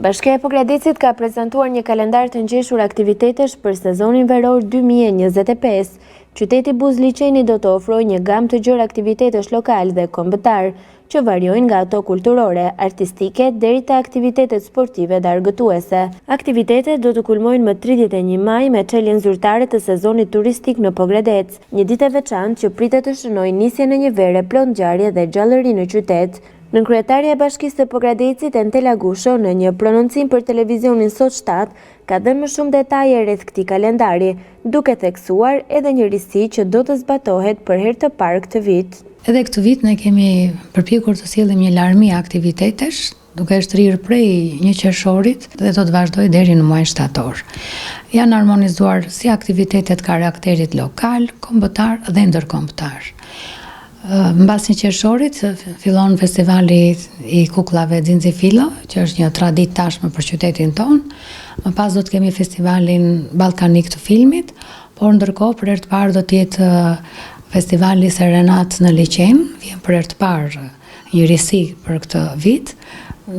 Bashkia e Pogradecit ka prezantuar një kalendar të ngjeshur aktivitetesh për sezonin veror 2025. Qyteti Buzliçeni do të ofrojë një gamë të gjerë aktivitetesh lokal dhe kombëtar, që variojnë nga ato kulturore, artistike deri te aktivitetet sportive dhe argëtuese. Aktivitetet do të kulmojnë më 31 maj me çeljen zyrtare të sezonit turistik në Pogradec, një ditë e veçantë që pritet të shënojë nisjen e një vere plot ngjarje dhe gjallëri në qytet. Nënkryetaria e Bashkisë së Pogradecit, Entela Gusho, në një prononcim për televizionin Sot 7, ka dhënë më shumë detaje rreth këtij kalendari, duke theksuar edhe një risi që do të zbatohet për herë të parë këtë vit. Edhe këtë vit ne kemi përpjekur të sillim një larmi aktivitetesh, duke shtrirë prej 1 qershorit dhe do të vazhdojë deri në muajin shtator. Janë harmonizuar si aktivitetet karakterit lokal, kombëtar dhe ndërkombëtar. Mbas 1 qershorit fillon festivali i kukullave Xinxifilo, që është një traditë tashmë për qytetin tonë. Më pas do të kemi festivalin ballkanik të filmit, por ndërkohë për herë të parë do të jetë festivali Serenat në Liçen, vjen për herë të parë një risi për këtë vit,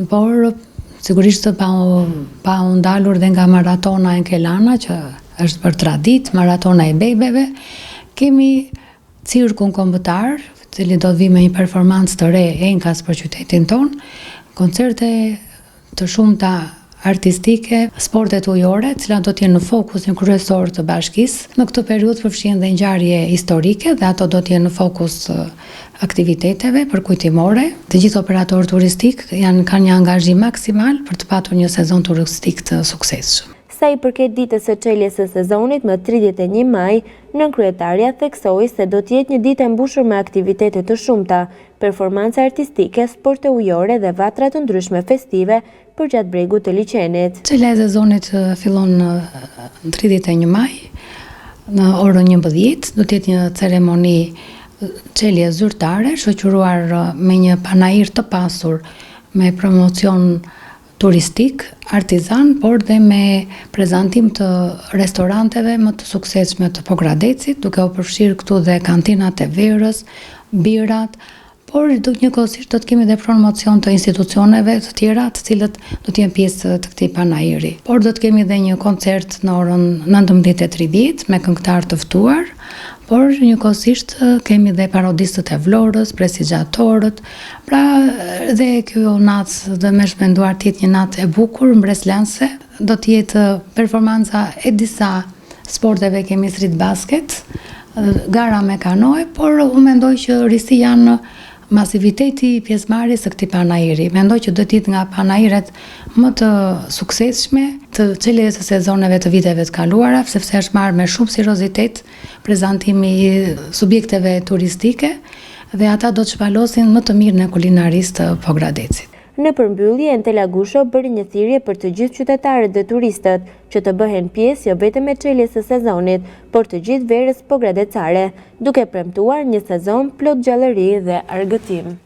por sigurisht pa u ndalur dhe nga maratona Enkelana, që është për traditë, maratona e bebeve. Kemi cirkun kombëtar, cili do të vi me një performancë të re enkas për qytetin tonë, koncerte të shumta artistike, sportet ujore, cilat do të jenë në fokusin kryesor të bashkisë. Në këtë periudhë përfshihen dhe ngjarje historike dhe ato do të jenë në fokus aktiviteteve përkujtimore. Të gjithë operatorët turistik kanë një angazhim maksimal për të patur një sezon turistik të suksesshëm. Sa i përket ditës së çeljes së sezonit më 31 maj, nënkryetaria theksoi se do të jetë një ditë e mbushur me aktivitete të shumta, performanca artistike, sporte ujore dhe vatra të ndryshme festive përgjatë bregut të Liçenit. Çelja e sezonit fillon në 31 maj, në orën 11, do të jetë një ceremoni çelje zyrtare, shoqëruar me një panair të pasur me promocion turistik, artizan, por dhe me prezantim të restoranteve më të suksesshme të Pogradecit, duke u përfshirë këtu dhe kantinat e verës, birat, por njëkohësisht do të kemi dhe promocion të institucioneve të tjera, të cilët do të jenë pjesë të këtij panairi. Por do të kemi dhe një koncert në orën 19:30 me këngëtar të ftuar, por njëkohësisht kemi dhe parodistët e Vlorës, prestigiatorët, pra dhe kjo natë dhe me shpenduar të jetë një natë e bukur, mbreslanse, do të jetë performanca e disa sporteve, kemi street basket, gara me kanoe, por unë mendoj që risi janë masiviteti pjesëmarrjes së këtij panairi. Mendoj që do të jetë nga panairet më të suksesshme të çeljes së sezoneve të viteve të kaluara, sepse është marrë me shumë seriozitet prezantimi i subjekteve turistike dhe ata do të shpalosin më të mirën e kulinarisë të Pogradecit. Në përmbyllje, Entela Gusho bëri një thirrje për të gjithë qytetarët dhe turistët që të bëhen pjesë jo vetëm e çeljes së sezonit, por të gjithë verës pogradecare, duke premtuar një sezon plot gjallëri dhe argëtim.